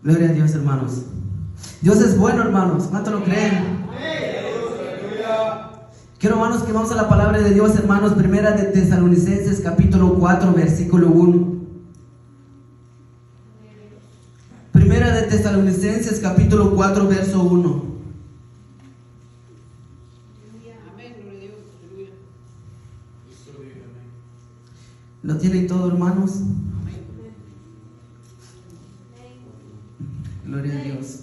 Gloria a Dios, hermanos. Dios es bueno, hermanos. ¿Cuánto lo creen? Quiero, hermanos, que vamos a la palabra de Dios, hermanos. Primera de Tesalonicenses, capítulo 4, versículo 1. Primera de Tesalonicenses, capítulo 4, verso 1. ¿Lo tienen todo, hermanos? Gloria a Dios.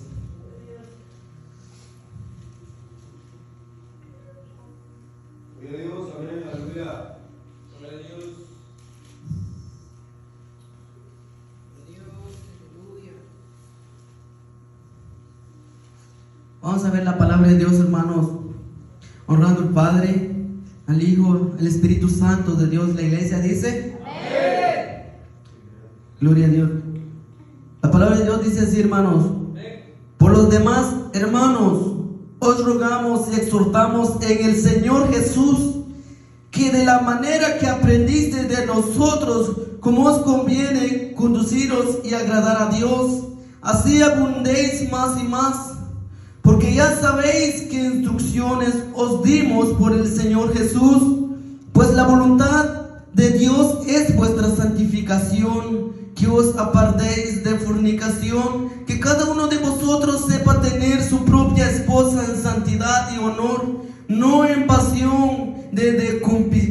Gloria a Dios, amén, aleluya. Gloria a Dios. Vamos a ver la palabra de Dios, hermanos, honrando al Padre, al Hijo, al Espíritu Santo de Dios. La iglesia dice: ¡amén! Gloria a Dios. La palabra de Dios dice así, hermanos: por los demás, hermanos, os rogamos y exhortamos en el Señor Jesús, que de la manera que aprendiste de nosotros, como os conviene conduciros y agradar a Dios, así abundéis más y más. Porque ya sabéis qué instrucciones os dimos por el Señor Jesús, pues la voluntad de Dios es vuestra santificación, que os apartéis de fornicación, que cada uno de vosotros sepa tener su propia esposa en santidad y honor, no en pasión de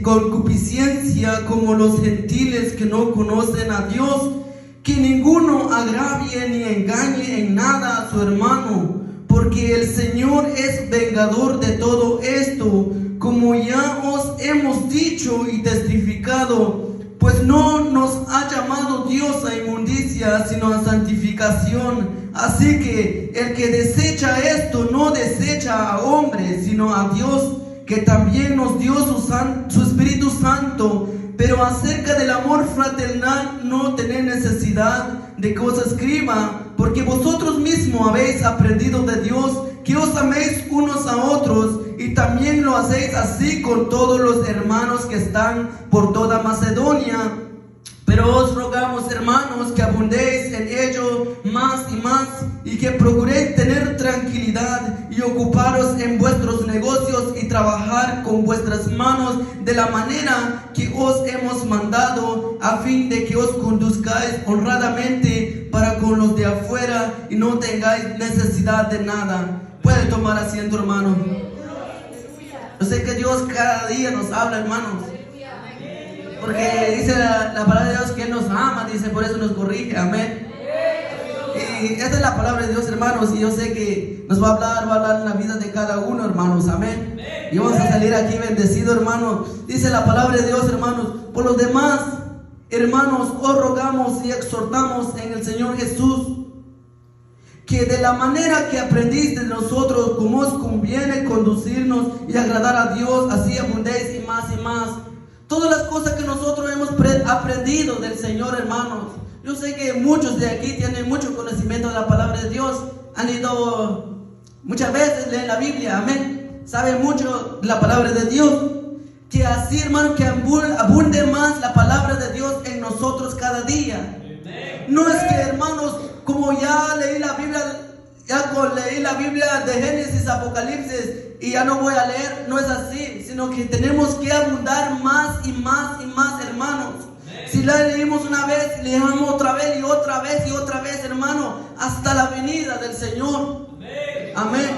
concupiscencia como los gentiles que no conocen a Dios, que ninguno agravie ni engañe en nada a su hermano, porque el Señor es vengador de todo esto, como ya os hemos dicho y testificado, pues no nos ha llamado Dios a inmundicia, sino a santificación. Así que el que desecha esto no desecha a hombres, sino a Dios, que también nos dio su Espíritu Santo. Pero acerca del amor fraternal no tenéis necesidad de que os escriba, porque vosotros mismos habéis aprendido de Dios que os améis unos a otros, y también lo hacéis así con todos los hermanos que están por toda Macedonia. Pero os rogamos, hermanos, que abundéis en ello más y más, y que procuréis tener tranquilidad y ocuparos en vuestros negocios y trabajar con vuestras manos de la manera que os hemos mandado, a fin de que os conduzcáis honradamente para con los de afuera y no tengáis necesidad de nada. Puede tomar asiento, hermano. Yo sé que Dios cada día nos habla, hermanos, porque dice la palabra de Dios que Él nos ama, dice, por eso nos corrige, amén. Y esta es la palabra de Dios, hermanos, y yo sé que nos va a hablar en la vida de cada uno, hermanos, amén. Y vamos a salir aquí bendecidos, hermanos. Dice la palabra de Dios, hermanos: por los demás, hermanos, os rogamos y exhortamos en el Señor Jesús, que de la manera que aprendiste de nosotros, como os conviene conducirnos y agradar a Dios, así abundéis y más y más. Todas las cosas que nosotros hemos aprendido del Señor, hermanos. Yo sé que muchos de aquí tienen mucho conocimiento de la palabra de Dios. Han ido muchas veces, leen la Biblia, amén. Saben mucho de la palabra de Dios. Que así, hermano, que abunde más la palabra de Dios en nosotros cada día. No es que, hermanos, como ya leí la Biblia de Génesis, Apocalipsis, y ya no voy a leer, no es así, sino que tenemos que abundar más y más y más, hermanos. Si la leímos una vez, leemos otra vez y otra vez y otra vez, hermano, hasta la venida del Señor. Amén.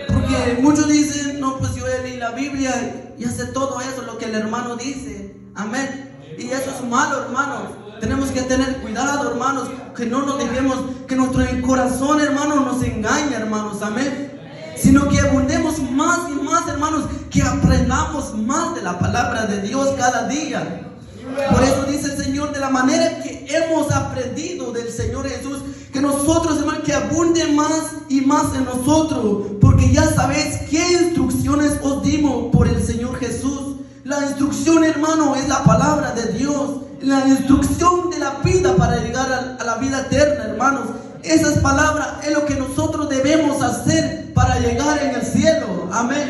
Porque muchos dicen: no, pues yo leí la Biblia y hace todo eso lo que el hermano dice. Amén. Y eso es malo, hermanos. Tenemos que tener cuidado, hermanos, que no nos dejemos que nuestro corazón, hermanos, nos engañe, hermanos, amén. Sino que abundemos más y más, hermanos, que aprendamos más de la palabra de Dios cada día. Por eso dice el Señor: de la manera que hemos aprendido del Señor Jesús, que nosotros, hermanos, que abunde más y más en nosotros, porque ya sabéis qué instrucciones os dimos por el Señor Jesús. La instrucción, hermano, es la palabra de Dios. La instrucción de la vida para llegar a la vida eterna, hermanos. Esas palabras es lo que nosotros debemos hacer para llegar en el cielo. Amén.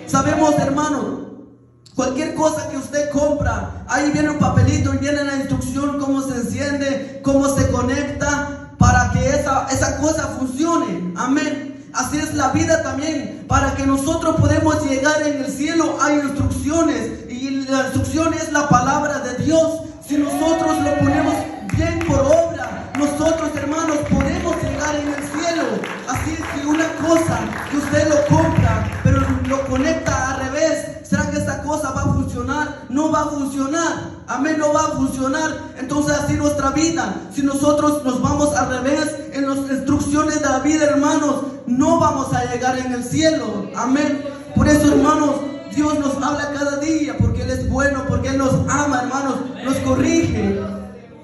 Sabemos, hermanos, cualquier cosa que usted compra, ahí viene un papelito y viene la instrucción, cómo se enciende, cómo se conecta, para que esa esa cosa funcione. Amén. Así es la vida también. Para que nosotros podamos llegar en el cielo hay instrucciones. Y la instrucción es la palabra de Dios. Si nosotros lo ponemos bien por obra, nosotros, hermanos, podemos llegar en el cielo. Así es que una cosa que usted lo compra, pero lo conecta al revés, ¿será que esta cosa va a funcionar? No va a funcionar. Amén, no va a funcionar. Entonces así nuestra vida, si nosotros nos vamos al revés en las instrucciones de la vida, hermanos, no vamos a llegar en el cielo. Amén. Por eso, hermanos, Dios nos habla cada día, porque Él es bueno, porque Él nos ama, hermanos, nos corrige.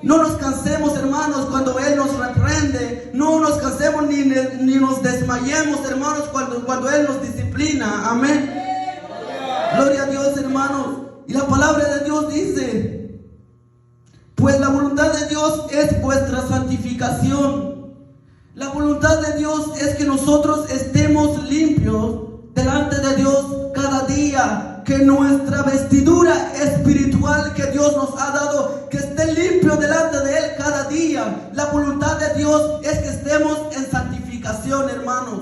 No nos cansemos, hermanos, cuando Él nos reprende. No nos cansemos ni nos desmayemos, hermanos, cuando Él nos disciplina. Amén. Gloria a Dios, hermanos. Y la palabra de Dios dice: pues la voluntad de Dios es vuestra santificación. La voluntad de Dios es que nosotros estemos limpios delante de Dios cada día. Que nuestra vestidura espiritual que Dios nos ha dado, que esté limpio delante de Él cada día. La voluntad de Dios es que estemos en santificación, hermanos.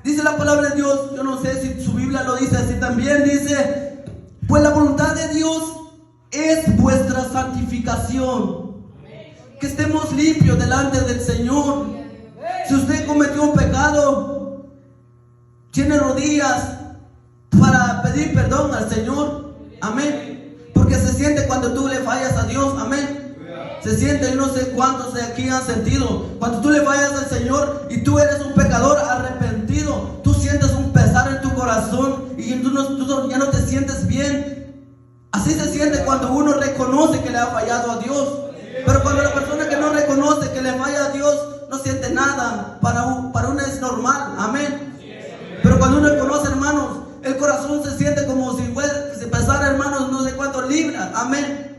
Dice la palabra de Dios, yo no sé si su Biblia lo dice así también, dice: pues la voluntad de Dios es vuestra santificación. Que estemos limpios delante del Señor. Si usted cometió un pecado, tiene rodillas para pedir perdón al Señor. Amén. Porque se siente cuando tú le fallas a Dios. Amén. Se siente, yo no sé cuántos de aquí han sentido, cuando tú le fallas al Señor y tú eres un pecador arrepentido, tú sientes un pesar en tu corazón y tú ya no te sientes bien. Así se siente cuando uno reconoce que le ha fallado a Dios. Pero cuando la persona que no reconoce que le falla a Dios, no siente nada. Para uno es normal. Amén. Pero cuando uno reconoce, hermanos, el corazón se siente como si pesara, hermanos, no sé cuántos libras. Amén.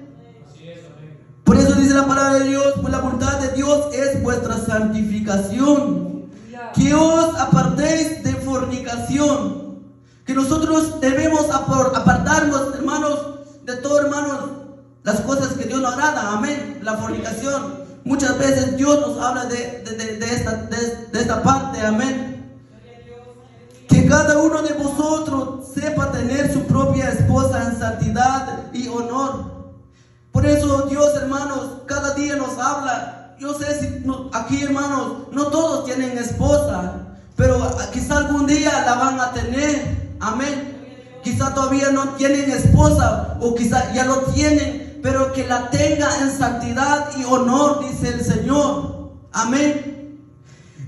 Por eso dice la palabra de Dios: pues la voluntad de Dios es vuestra santificación. Que os apartéis de fornicación. Que nosotros debemos apartarnos, hermanos, de todo, hermanos, las cosas que Dios no agrada. Amén. La fornicación. Muchas veces Dios nos habla de esta parte. Amén. Que cada uno de vosotros sepa tener su propia esposa en santidad y honor. Por eso Dios, hermanos, cada día nos habla. Yo sé si aquí, hermanos, no todos tienen esposa, pero quizá algún día la van a tener. Amén. Quizá todavía no tienen esposa, o quizá ya lo tienen, pero que la tenga en santidad y honor, dice el Señor. Amén.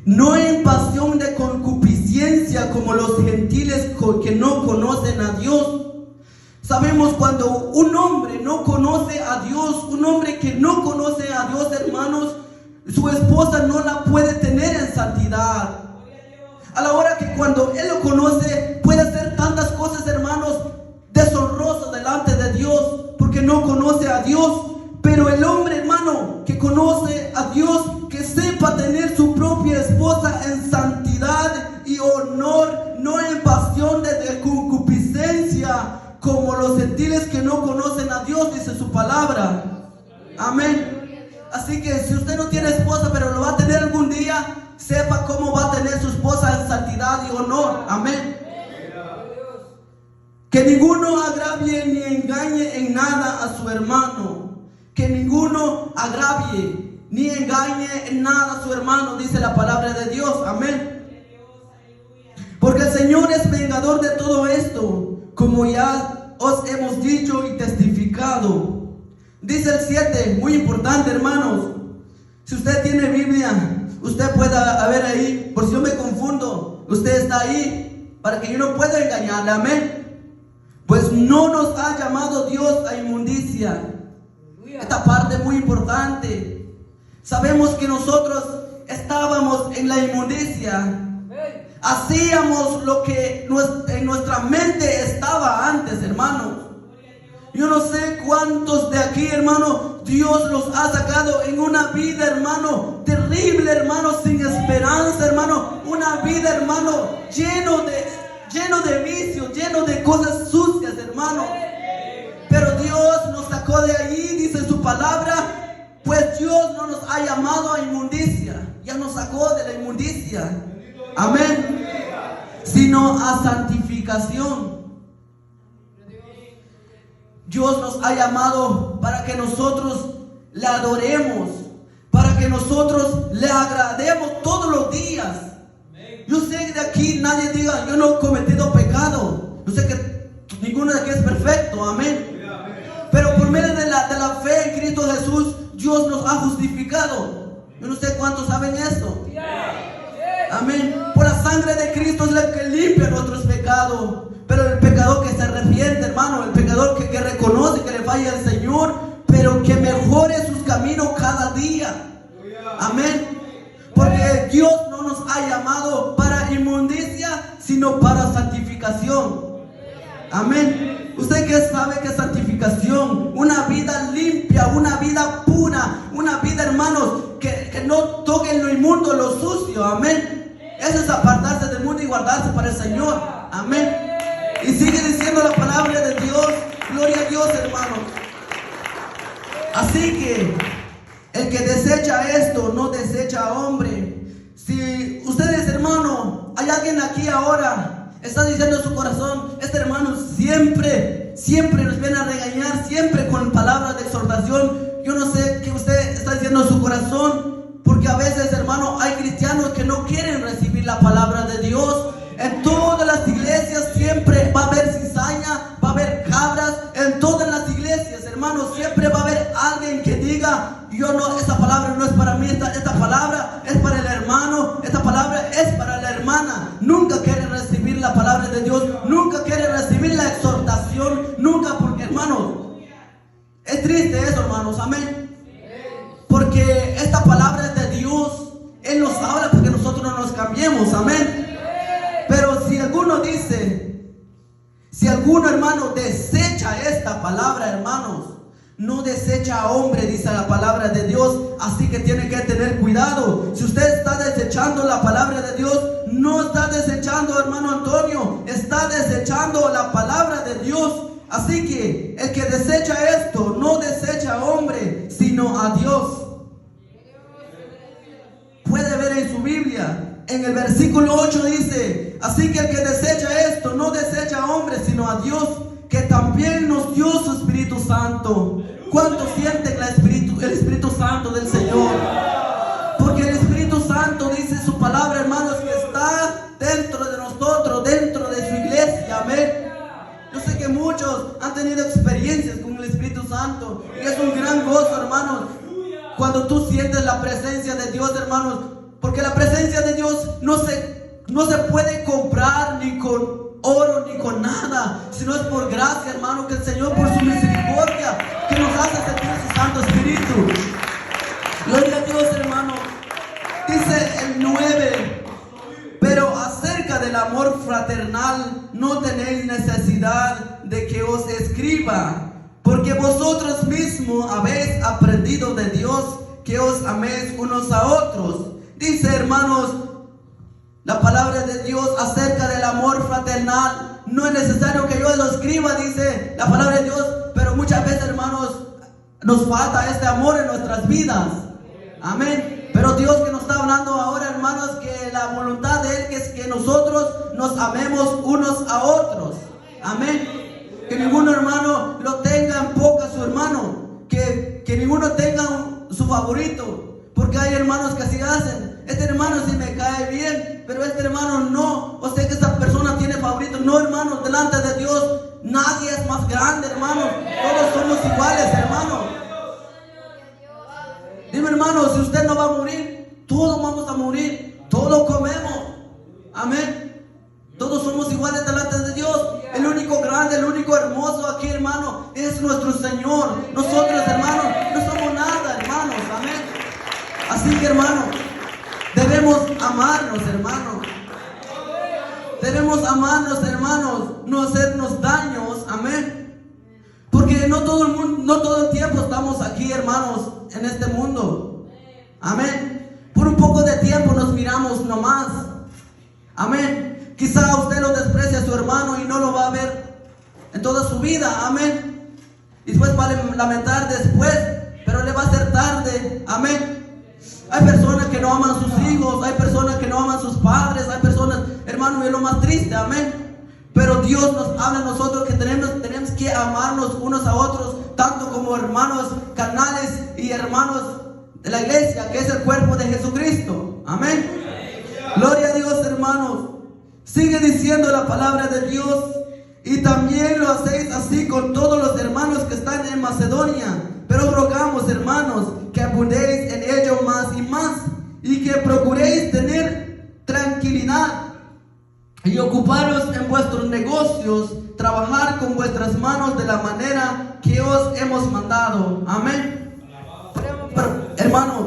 No en pasión de concupiscencia como los gentiles que no conocen a Dios. Sabemos cuando un hombre no conoce a Dios, un hombre que no conoce a Dios, hermanos, su esposa no la puede tener en santidad. A la hora que cuando él lo conoce, puede hacer tantas cosas, hermanos, deshonrosas delante de Dios, porque no conoce a Dios. Pero el hombre, hermano, que conoce a Dios, que sepa tener su propia esposa en santidad y honor, no en pasión de concupiscencia, como los gentiles que no conocen a Dios, dice su palabra. Amén. Así que si usted no tiene esposa, pero lo va a tener algún día, sepa cómo va a tener su esposa en santidad y honor. Amén. Que ninguno agravie ni engañe en nada a su hermano. Que ninguno agravie ni engañe en nada a su hermano, dice la palabra de Dios. Amén. Porque el Señor es vengador de todo esto, como ya os hemos dicho y testificado. Dice el 7, muy importante, hermanos. Si usted tiene Biblia, usted puede ver ahí, por si yo me confundo, usted está ahí, para que yo no pueda engañarle. Amén. Pues no nos ha llamado Dios a inmundicia. Esta parte es muy importante. Sabemos que nosotros estábamos en la inmundicia. Hacíamos lo que en nuestra mente estaba antes, hermanos. Yo no sé cuántos de aquí, hermano, Dios los ha sacado en una vida, hermano, terrible, hermano, sin esperanza, hermano. Una vida, hermano, lleno de vicios, lleno de cosas sucias, hermano. Pero Dios nos sacó de ahí, dice su palabra. Pues Dios no nos ha llamado a inmundicia, ya nos sacó de la inmundicia, amén, sino a santificación. Dios nos ha llamado para que nosotros le adoremos, para que nosotros le agrademos todos los días. Yo sé que de aquí nadie diga, yo no he cometido pecado. Yo sé que ninguno de aquí es perfecto, amén. Pero por medio de la fe en Cristo Jesús, Dios nos ha justificado. Yo no sé cuántos saben esto. Amén. Por la sangre de Cristo es la que limpia nuestros pecados. Pero el pecador que se arrepiente, hermano, el pecador que reconoce que le falla al Señor, pero que mejore sus caminos cada día. Amén. Porque Dios no nos ha llamado para inmundicia, sino para santificación. Amén. ¿Usted qué sabe que es santificación? Una vida limpia, una vida pura, una vida, hermanos, que no toquen lo inmundo, lo sucio. Amén. Eso es apartarse del mundo y guardarse para el Señor. Amén. Y sigue diciendo la palabra de Dios. Gloria a Dios, hermanos. Así que el que desecha esto, no desecha a hombre. Si ustedes, hermano, hay alguien aquí ahora, está diciendo en su corazón, este hermano siempre nos viene a regañar, siempre con palabras de exhortación. Yo no sé qué usted está diciendo en su corazón, porque a veces, hermano, hay cristianos que no quieren recibir la palabra de Dios. En todas las iglesias siempre va a haber cizaña, va a haber cabras. En todas las iglesias, hermanos, siempre va a haber alguien que diga, yo no, esta palabra no es para mí, esta palabra es para el hermano, esta palabra es para la hermana. Nunca quiere recibir la palabra de Dios, nunca quiere recibir la exhortación, nunca, porque, hermanos, es triste eso, hermanos, amén. Porque esta palabra es de Dios, Él nos habla para que nosotros no nos cambiemos, amén. Pero si alguno dice, si alguno, hermano, desecha esta palabra, hermanos, no desecha a hombre, dice la palabra de Dios. Así que tiene que tener cuidado. Si usted está desechando la palabra de Dios, no está desechando, hermano Antonio, está desechando la palabra de Dios. Así que el que desecha esto, no desecha a hombre, sino a Dios. Puede ver en su Biblia. En el versículo 8 dice, así que el que desecha esto, no desecha a hombre, sino a Dios, que también nos dio su Espíritu Santo. ¿Cuántos sienten el Espíritu Santo del Señor? Porque el Espíritu Santo, dice su palabra, hermanos, que está dentro de nosotros, dentro de su iglesia, amén. Yo sé que muchos han tenido experiencias con el Espíritu Santo, y es un gran gozo, hermanos, cuando tú sientes la presencia de Dios, hermanos. Porque la presencia de Dios no se puede comprar ni con oro ni con nada, sino es por gracia, hermano, que el Señor, por su misericordia, que nos hace sentir su Santo Espíritu. Gloria a Dios, hermano. Dice el 9, pero acerca del amor fraternal no tenéis necesidad de que os escriba, porque vosotros mismos habéis aprendido de Dios que os améis unos a otros. Dice, hermanos, la palabra de Dios acerca del amor fraternal. No es necesario que yo lo escriba, dice la palabra de Dios, pero muchas veces, hermanos, nos falta este amor en nuestras vidas. Amén. Pero Dios que nos está hablando ahora, hermanos, que la voluntad de Él que es que nosotros nos amemos unos a otros. Amén. Que ninguno, hermano, lo tenga en poca a su hermano. Que ninguno tenga su favorito. Porque hay hermanos que así hacen. Este hermano sí me cae bien, pero este hermano no. O sea que esa persona tiene favorito. No, hermanos, delante de Dios nadie es más grande, hermanos. Todos somos iguales, hermanos. Dime, hermano, si usted no va a morir, todos vamos a morir. Todos comemos. Amén. Todos somos iguales delante de Dios. El único grande, el único hermoso aquí, hermano, es nuestro Señor. Nosotros, hermanos, no somos nada, hermanos. Amén. Así que, hermano, debemos amarnos, hermanos. Debemos amarnos, hermanos, no hacernos daños, amén. Porque no todo el tiempo estamos aquí, hermanos, en este mundo. Amén. Por un poco de tiempo nos miramos nomás. Amén. Quizá usted lo desprecia a su hermano y no lo va a ver en toda su vida. Amén. Y después va a lamentar después, pero le va a hacer tarde. Amén. Hay personas que no aman a sus hijos, hay personas que no aman a sus padres, hay personas, hermano, es lo más triste, amén. Pero Dios nos habla a nosotros que tenemos que amarnos unos a otros, tanto como hermanos carnales y hermanos de la iglesia, que es el cuerpo de Jesucristo. Amén. Gloria a Dios, hermanos. Sigue diciendo la palabra de Dios. Y también lo hacéis así con todos los hermanos que están en Macedonia. Pero rogamos, hermanos, que abundéis en ello más y más, y que procuréis tener tranquilidad y ocuparos en vuestros negocios, trabajar con vuestras manos de la manera que os hemos mandado. Amén. Pero, hermanos,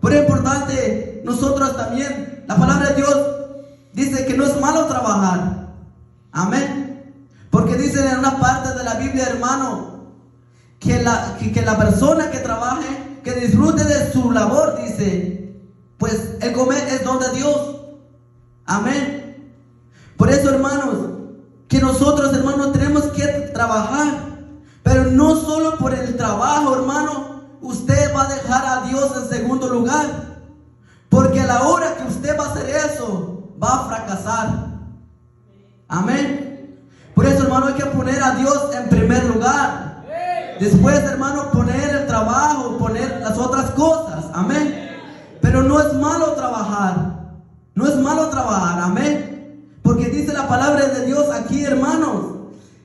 por importante, nosotros también, la palabra de Dios dice que no es malo trabajar. Amén. Porque dice en una parte de la Biblia, hermano, que la persona que trabaje, que disfrute de su labor, dice, pues el comer es don de Dios. Amén. Por eso, hermanos, que nosotros, hermanos, tenemos que trabajar, pero no solo por el trabajo, hermano, usted va a dejar a Dios en segundo lugar, porque a la hora que usted va a hacer eso, va a fracasar. Amén. Por eso, hermano, hay que poner a Dios en primer lugar. Después, hermano, poner el trabajo, poner las otras cosas. Amén. Pero no es malo trabajar. No es malo trabajar. Amén. Porque dice la palabra de Dios aquí, hermanos.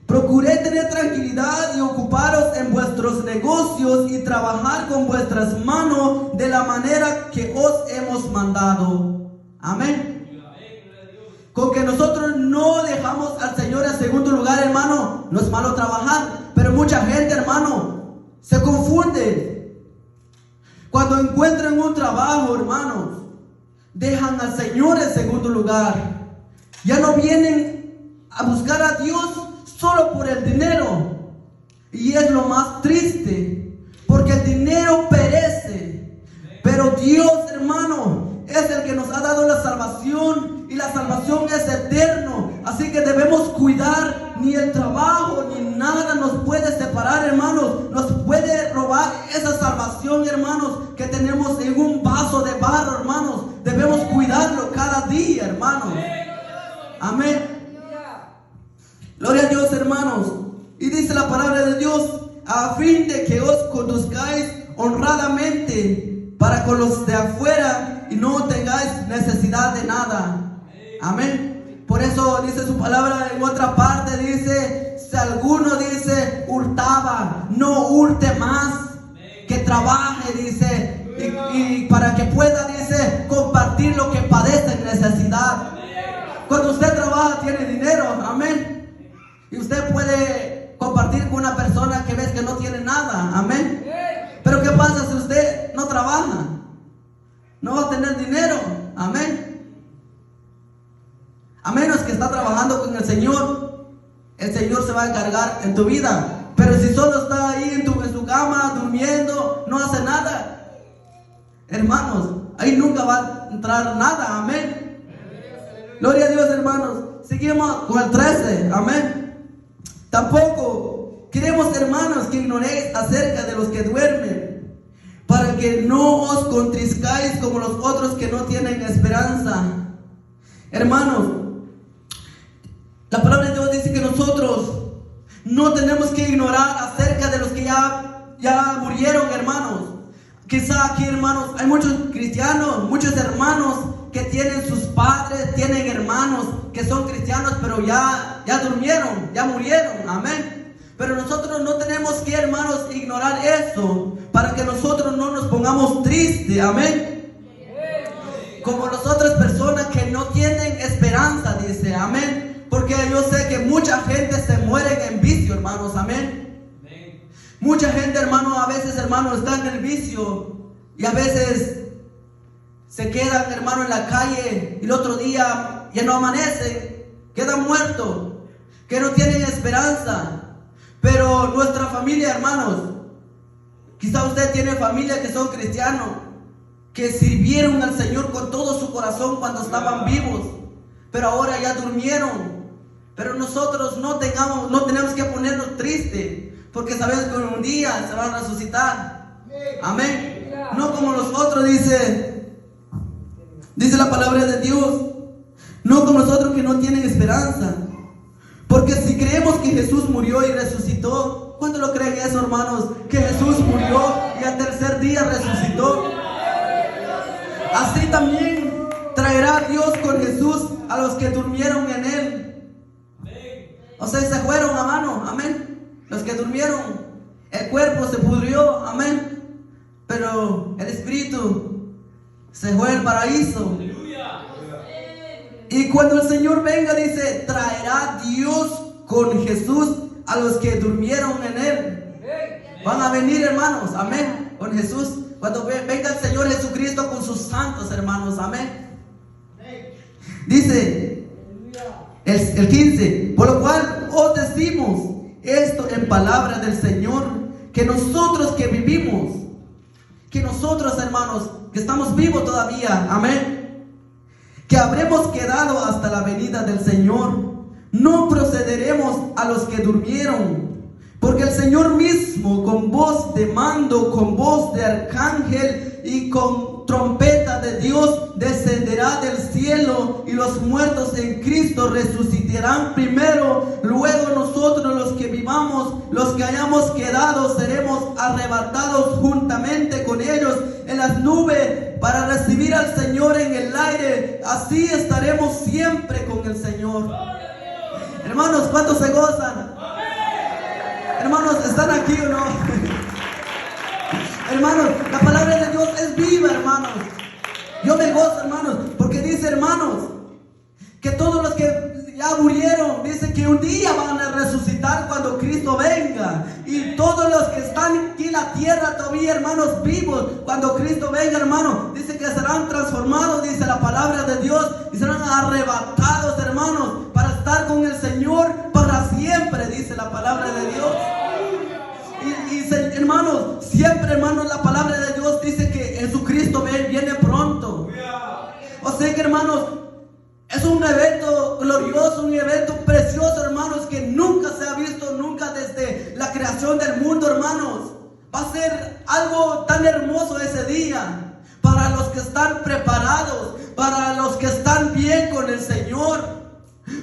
Procuré tener tranquilidad y ocuparos en vuestros negocios y trabajar con vuestras manos de la manera que os hemos mandado. Amén. Con que nosotros no dejamos al Señor en segundo lugar, hermano, no es malo trabajar. Pero mucha gente, hermano, se confunde. Cuando encuentran un trabajo, hermanos, dejan al Señor en segundo lugar. Ya no vienen a buscar a Dios solo por el dinero. Y es lo más triste, porque el dinero perece. Pero Dios, hermano, es el que nos ha dado la salvación. Y la salvación es eterno. Así que debemos cuidar. Ni el trabajo ni nada nos puede separar, hermanos. Nos puede robar esa salvación, hermanos, que tenemos en un vaso de barro, hermanos. Debemos cuidarlo cada día, hermanos. Amén. Gloria a Dios, hermanos. Y dice la palabra de Dios, a fin de que os conduzcáis honradamente para con los de afuera y no tengáis necesidad de nada. Amén. Por eso dice su palabra en otra parte, dice, si alguno dice hurtaba, no hurte más, que trabaje, dice, y para que pueda, dice, compartir lo que padece en necesidad. Cuando usted trabaja tiene dinero, amén, y usted puede compartir con una persona que ves que no tiene nada, amén. Pero ¿qué pasa si usted no trabaja? No va a tener dinero, amén. A menos que está trabajando con el Señor se va a encargar en tu vida. Pero si solo está ahí en su cama, durmiendo, no hace nada, hermanos, ahí nunca va a entrar nada, amén. Gloria a Dios, hermanos. Seguimos con el 13, amén. Tampoco queremos, hermanos, que ignoréis acerca de los que duermen, para que no os contrizcáis como los otros que no tienen esperanza. Hermanos, la palabra de Dios dice que nosotros no tenemos que ignorar acerca de los que ya murieron, hermanos. Quizá aquí, hermanos, hay muchos cristianos, muchos hermanos que tienen sus padres, tienen hermanos que son cristianos, pero ya durmieron, ya murieron, amén. Pero nosotros no tenemos que, hermanos, ignorar eso para que nosotros no nos pongamos tristes, amén. Como las otras personas que no tienen esperanza, dice, amén. Porque yo sé que mucha gente se muere en vicio, hermanos, amén. Mucha gente, hermano, a veces, hermano, está en el vicio y a veces se quedan, hermano, en la calle y el otro día ya no amanecen, quedan muertos, que no tienen esperanza. Pero nuestra familia, hermanos, quizá usted tiene familia que son cristianos, que sirvieron al Señor con todo su corazón cuando estaban vivos, pero ahora ya durmieron. Pero nosotros no tenemos que ponernos tristes, porque sabemos que un día se van a resucitar. Amén. No como los otros, dice la palabra de Dios. No como los otros que no tienen esperanza. Porque si creemos que Jesús murió y resucitó, ¿cuántos lo creen eso, hermanos? Que Jesús murió y al tercer día resucitó. Así también traerá Dios con Jesús a los que durmieron en Él. O sea, se fueron, hermano, amén. Los que durmieron, el cuerpo se pudrió, amén. Pero el espíritu se fue al paraíso. Y cuando el Señor venga, dice, traerá Dios con Jesús a los que durmieron en Él. Van a venir, hermanos, amén, con Jesús. Cuando venga el Señor Jesucristo con sus santos, hermanos, amén. Dice el 15, por lo cual os decimos esto en palabra del Señor, que nosotros que vivimos, que nosotros, hermanos, que estamos vivos todavía, amén, que habremos quedado hasta la venida del Señor, no procederemos a los que durmieron, porque el Señor mismo, con voz de mando, con voz de arcángel y con trompeta de Dios, descenderá del cielo, y los muertos en Cristo resucitarán primero. Luego nosotros, los que vivamos, los que hayamos quedado, seremos arrebatados juntamente con ellos en las nubes para recibir al Señor en el aire. Así estaremos siempre con el Señor. Hermanos, ¿cuántos se gozan? Hermanos, ¿están aquí o no? Hermanos, la palabra de Dios es viva, hermanos. Yo me gozo, hermanos, porque dice, hermanos, que todos los que ya murieron, dice que un día van a resucitar cuando Cristo venga. Y todos los que están aquí en la tierra todavía, hermanos, vivos, cuando Cristo venga, hermanos, dice que serán transformados, dice la palabra de Dios, y serán arrebatados, hermanos, para estar con el Señor para siempre, dice la palabra de Dios. Hermanos, siempre, hermanos, la palabra de Dios dice que Jesucristo viene pronto. O sea que, hermanos, es un evento glorioso, un evento precioso, hermanos, que nunca se ha visto, nunca desde la creación del mundo, hermanos. Va a ser algo tan hermoso ese día, para los que están preparados, para los que están bien con el Señor,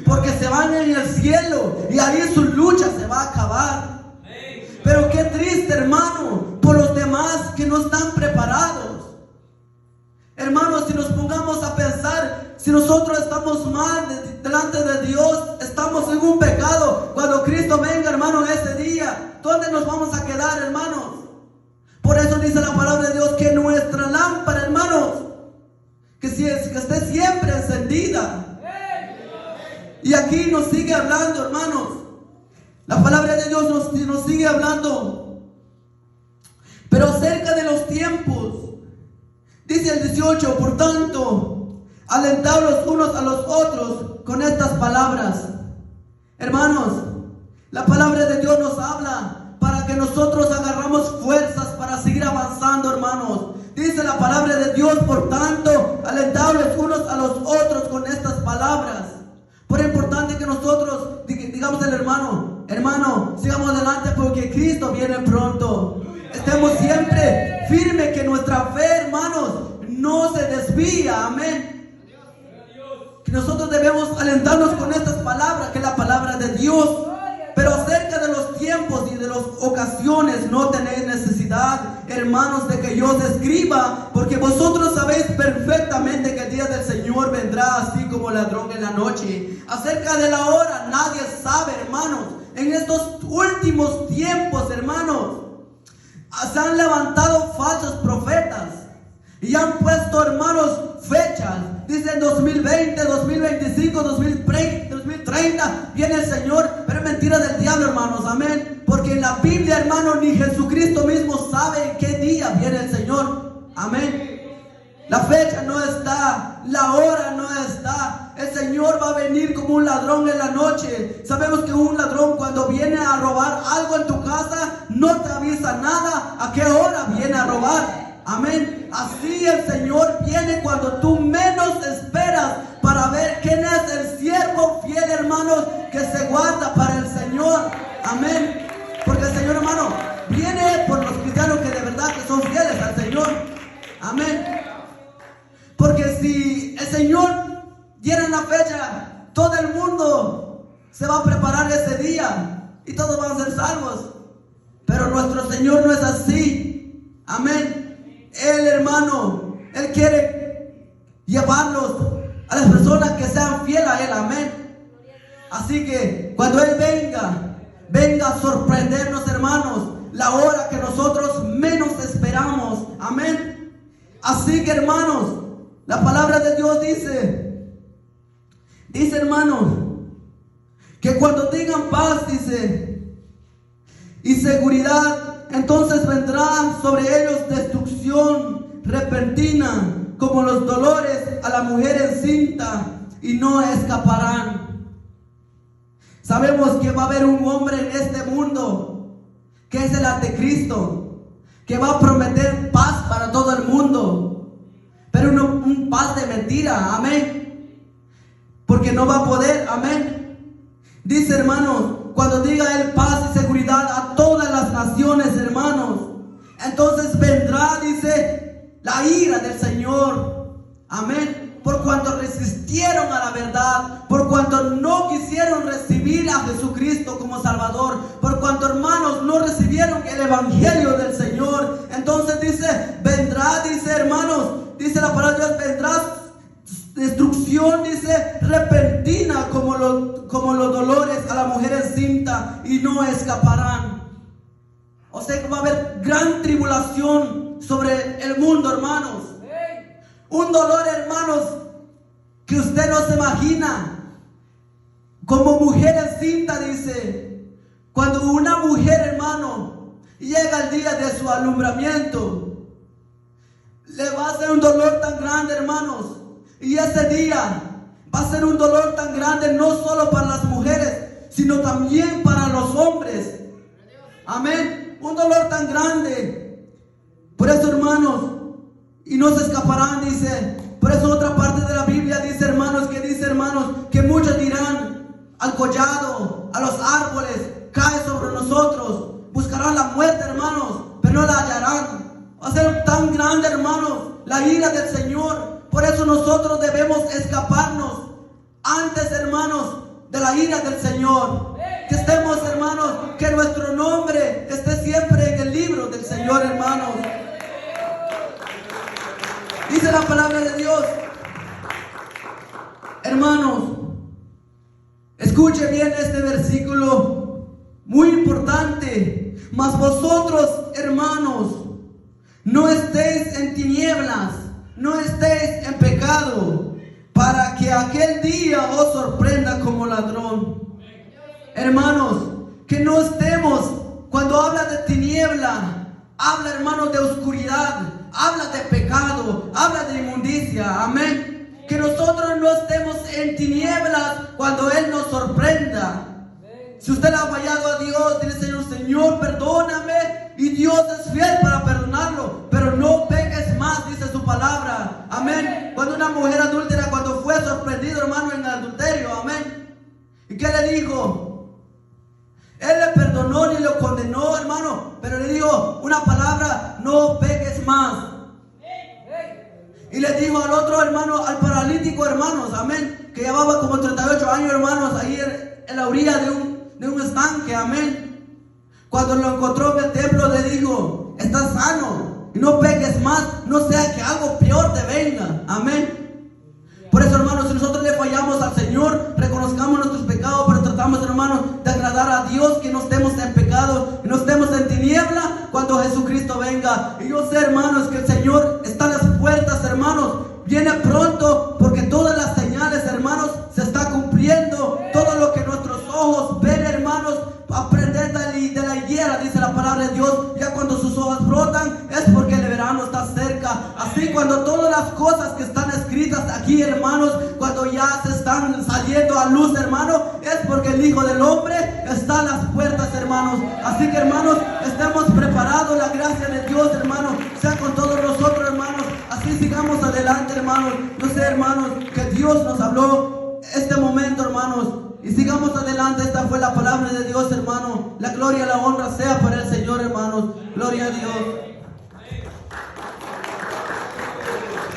porque se van en el cielo y ahí su lucha se va a acabar. Pero qué triste, hermano, por los demás que no están preparados. Hermanos, si nos pongamos a pensar, si nosotros estamos mal delante de Dios, estamos en un pecado, cuando Cristo venga, hermano, ese día, ¿dónde nos vamos a quedar, hermanos? Por eso dice la palabra de Dios que nuestra lámpara, hermanos, que esté siempre encendida. Y aquí nos sigue hablando, hermanos. La palabra de Dios nos sigue hablando. Pero acerca de los tiempos, dice el 18, por tanto, alentaos los unos a los otros con estas palabras. Hermanos, la palabra de Dios nos habla para que nosotros agarramos fuerzas para seguir avanzando, hermanos. Dice la palabra de Dios, por tanto, alentaos los unos a los otros con estas palabras. Por importante que nosotros digamos al hermano, sigamos adelante porque Cristo viene pronto. Estemos siempre firmes, que nuestra fe, hermanos, no se desvía, amén. Que nosotros debemos alentarnos con estas palabras, que es la palabra de Dios. Pero acerca de los tiempos y de las ocasiones, no tenéis necesidad, hermanos, de que yo os escriba, porque vosotros sabéis perfectamente que el día del Señor vendrá así como ladrón en la noche. Acerca de la hora, nadie sabe, hermanos. En estos últimos tiempos, hermanos, se han levantado falsos profetas y han puesto, hermanos, fechas. Dicen 2020, 2025, 2030 viene el Señor, pero es mentira del diablo, hermanos, amén. Porque en la Biblia, hermanos, ni Jesucristo mismo sabe en qué día viene el Señor, amén. La fecha no está, la hora no está. El Señor va a venir como un ladrón en la noche. Sabemos que un ladrón, cuando viene a robar algo en tu casa, no te avisa nada a qué hora viene a robar. Amén. Así el Señor viene cuando tú menos esperas, para ver quién es el siervo fiel, hermanos, que se guarda para el Señor. Amén. Porque el Señor, hermano, viene por los cristianos que de verdad que son fieles al Señor. Porque si el Señor diera una fecha, todo el mundo se va a preparar ese día y todos van a ser salvos. Pero nuestro Señor no es así. Amén. Él, hermano, Él quiere llevarlos a las personas que sean fieles a Él. Amén. Así que cuando Él venga a sorprendernos, hermanos, la hora que nosotros menos esperamos. Amén. Así que, hermanos, la palabra de Dios dice, hermanos, que cuando tengan paz, dice, y seguridad, entonces vendrá sobre ellos destrucción repentina, como los dolores a la mujer encinta, y no escaparán. Sabemos que va a haber un hombre en este mundo, que es el anticristo, que va a prometer paz para todo el mundo, pero no un paz de mentira. Amén. Porque no va a poder. Amén. Dice, hermanos, cuando diga Él paz y seguridad a todas las naciones, hermanos, entonces vendrá, dice, la ira del Señor. Amén. Por cuanto resistieron a la verdad, por cuanto no quisieron recibir a Jesucristo como Salvador, por cuanto, hermanos, no recibieron el Evangelio del Señor. Entonces dice, vendrá, dice, hermanos, dice la palabra de Dios, vendrá destrucción, dice, repentina, como los dolores a la mujer encinta, y no escaparán. O sea que va a haber gran tribulación sobre el mundo, hermanos. Un dolor, hermanos, que usted no se imagina. Como mujer encinta, dice, cuando una mujer, hermano, llega el día de su alumbramiento, le va a ser un dolor tan grande, hermanos. Y ese día va a ser un dolor tan grande, no solo para las mujeres, sino también para los hombres. Amén. Un dolor tan grande. Por eso, hermanos, y no se escaparán, dice. Por eso otra parte de la Biblia dice, hermanos, que muchos dirán al collado, a los árboles, cae sobre nosotros. Buscarán la muerte, hermanos, pero no la hallarán. Va a ser tan grande, hermanos, la ira del Señor. Por eso nosotros debemos escaparnos antes, hermanos, de la ira del Señor. Que estemos, hermanos, que nuestro nombre esté siempre en el libro del Señor, hermanos. Dice la palabra de Dios, hermanos, escuche bien este versículo, muy importante. Mas vosotros, hermanos, no estéis en tinieblas, no estéis en pecado, para que aquel día os sorprenda como ladrón. Hermanos, que no estemos, cuando habla de tiniebla, habla, hermanos, de oscuridad, habla de pecado, habla de inmundicia. Amén. Que nosotros no estemos en tinieblas cuando Él nos sorprenda. Si usted le ha fallado a Dios, dile, Señor, perdóname. Y Dios es fiel para perdonarlo. Pero no peques más, dice su palabra. Amén. Cuando una mujer adúltera, cuando fue sorprendido, hermano, en el adulterio. Amén. ¿Y qué le dijo? Él le perdonó ni lo condenó, hermano, pero le dijo una palabra: no peques más. Y le dijo al otro hermano, al paralítico, hermanos, amén, que llevaba como 38 años, hermanos, ahí en la orilla de un estanque, amén. Cuando lo encontró en el templo, le dijo: estás sano y no peques más, no sea que algo peor te venga, amén. Por eso, hermanos, si nosotros le fallamos al Señor, reconozcamos nuestros pecados, pero tratamos, hermanos, de agradar a Dios, que no estemos en pecado, que no estemos en tiniebla cuando Jesucristo venga. Y yo sé, hermanos, que el Señor está a las puertas, hermanos, viene pronto, porque todas las señales, hermanos, se está cumpliendo. Todo lo que nuestros ojos ven, hermanos, aprender de la higuera, dice la palabra de Dios, ya cuando sus hojas brotan, es porque el verano está cerca. Así, cuando todas las cosas que están escritas aquí, hermanos, cuando ya se están saliendo a luz, hermanos, es porque el Hijo del Hombre está a las puertas, hermanos. Así que, hermanos, estemos preparados. La gracia de Dios, hermanos, sea con todos nosotros, hermanos. Así sigamos adelante, hermanos. Yo sé, hermanos, que Dios nos habló este momento, hermanos, y sigamos adelante. Esta fue la palabra de Dios, hermano. La gloria y la honra sea para el Señor, hermanos. Gloria a Dios.